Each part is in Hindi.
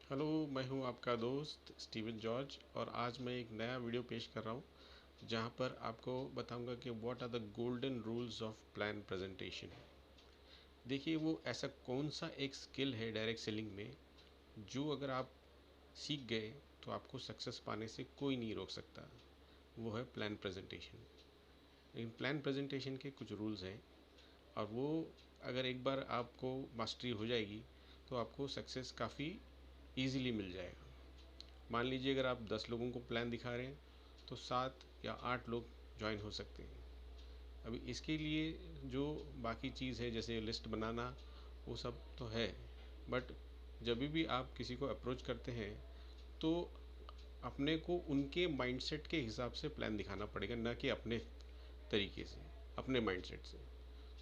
हेलो, मैं हूं आपका दोस्त स्टीवन जॉर्ज और आज मैं एक नया वीडियो पेश कर रहा हूं जहां पर आपको बताऊंगा कि what are the golden rules of plan presentation. देखिए, वो ऐसा कौन सा एक स्किल है डायरेक्ट सेलिंग में जो अगर आप सीख गए तो आपको सक्सेस पाने से कोई नहीं रोक सकता। वो है प्लान प्रेजेंटेशन। लेकिन प्लान प्रेजेंटेशन के कुछ रूल्स हैं और वो अगर एक बार आपको मास्टरी हो जाएगी तो आपको सक्सेस काफ़ी ईज़िली मिल जाएगा। मान लीजिए अगर आप 10 लोगों को प्लान दिखा रहे हैं तो 7 या 8 लोग ज्वाइन हो सकते हैं। अभी इसके लिए जो बाकी चीज़ है जैसे लिस्ट बनाना वो सब तो है, बट जब भी आप किसी को अप्रोच करते हैं तो अपने को उनके माइंडसेट के हिसाब से प्लान दिखाना पड़ेगा, ना कि अपने तरीके से, अपने माइंडसेट से।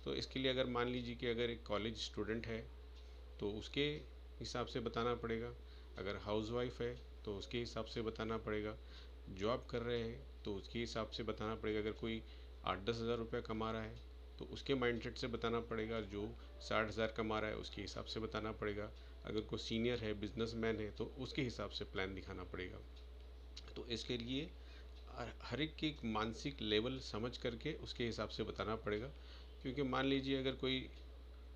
तो इसके लिए अगर मान लीजिए कि अगर एक कॉलेज स्टूडेंट है तो उसके हिसाब से बताना पड़ेगा, अगर हाउसवाइफ है तो उसके हिसाब से बताना पड़ेगा, जॉब कर रहे हैं तो उसके हिसाब से बताना पड़ेगा, अगर कोई 8-10 हज़ार रुपये कमा रहा है तो उसके माइंडसेट से बताना पड़ेगा, जो 60 हज़ार कमा रहा है उसके हिसाब से बताना पड़ेगा, अगर कोई सीनियर है बिजनेसमैन है तो उसके हिसाब से प्लान दिखाना पड़ेगा। तो इसके लिए हर एक मानसिक लेवल समझ करके उसके हिसाब से बताना पड़ेगा। क्योंकि मान लीजिए अगर कोई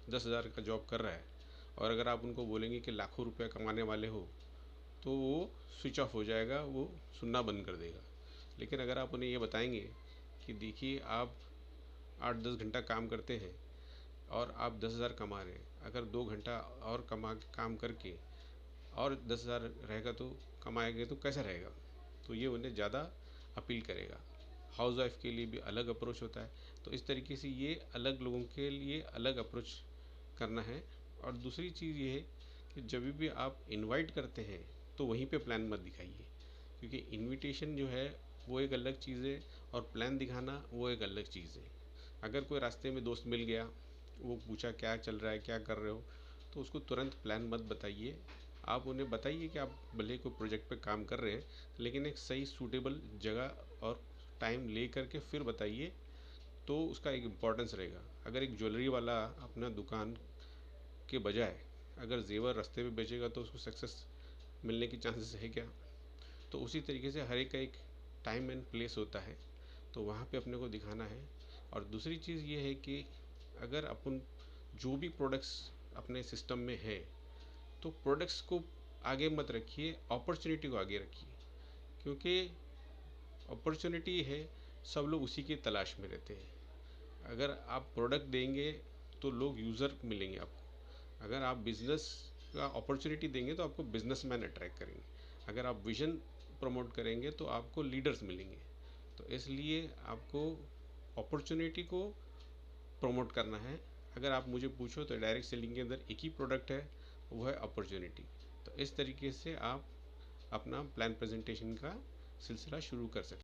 10 हज़ार का जॉब कर रहा है और अगर आप उनको बोलेंगे कि लाखों रुपया कमाने वाले हो तो वो स्विच ऑफ हो जाएगा, वो सुनना बंद कर देगा। लेकिन अगर आप उन्हें ये बताएंगे कि देखिए आप 8-10 घंटा काम करते हैं और आप 10 हज़ार कमा रहे हैं, अगर 2 घंटा और काम करके और 10 हज़ार रहेगा तो कमाएंगे तो कैसा रहेगा, तो ये उन्हें ज़्यादा अपील करेगा। हाउस वाइफ के लिए भी अलग अप्रोच होता है। तो इस तरीके से ये अलग लोगों के लिए अलग अप्रोच करना है। और दूसरी चीज़ ये है कि जब भी आप इनवाइट करते हैं तो वहीं पे प्लान मत दिखाइए, क्योंकि इनविटेशन जो है वो एक अलग चीज़ है और प्लान दिखाना वो एक अलग चीज़ है। अगर कोई रास्ते में दोस्त मिल गया, वो पूछा क्या चल रहा है, क्या कर रहे हो, तो उसको तुरंत प्लान मत बताइए। आप उन्हें बताइए कि आप भले कोई प्रोजेक्ट पे काम कर रहे हैं लेकिन एक सही सूटेबल जगह और टाइम ले करके फिर बताइए, तो उसका एक इम्पोर्टेंस रहेगा। अगर एक ज्वेलरी वाला अपना दुकान के बजाय अगर जेवर रास्ते पे बेचेगा तो उसको सक्सेस मिलने की चांसेस है क्या? तो उसी तरीके से हर एक का एक टाइम एंड प्लेस होता है, तो वहाँ पे अपने को दिखाना है। और दूसरी चीज़ ये है कि अगर अपन जो भी प्रोडक्ट्स अपने सिस्टम में है तो प्रोडक्ट्स को आगे मत रखिए, अपॉर्चुनिटी को आगे रखिए। क्योंकि अपॉर्चुनिटी है, सब लोग उसी की तलाश में रहते हैं। अगर आप प्रोडक्ट देंगे तो लोग यूज़र मिलेंगे आपको। अगर आप बिज़नेस का अपॉर्चुनिटी देंगे तो आपको बिजनेसमैन अट्रैक्ट करेंगे। अगर आप विजन प्रमोट करेंगे तो आपको लीडर्स मिलेंगे। तो इसलिए आपको अपॉर्चुनिटी को प्रमोट करना है। अगर आप मुझे पूछो तो डायरेक्ट सेलिंग के अंदर एक ही प्रोडक्ट है, वो है अपॉर्चुनिटी। तो इस तरीके से आप अपना प्लान प्रेजेंटेशन का सिलसिला शुरू कर सकते हैं।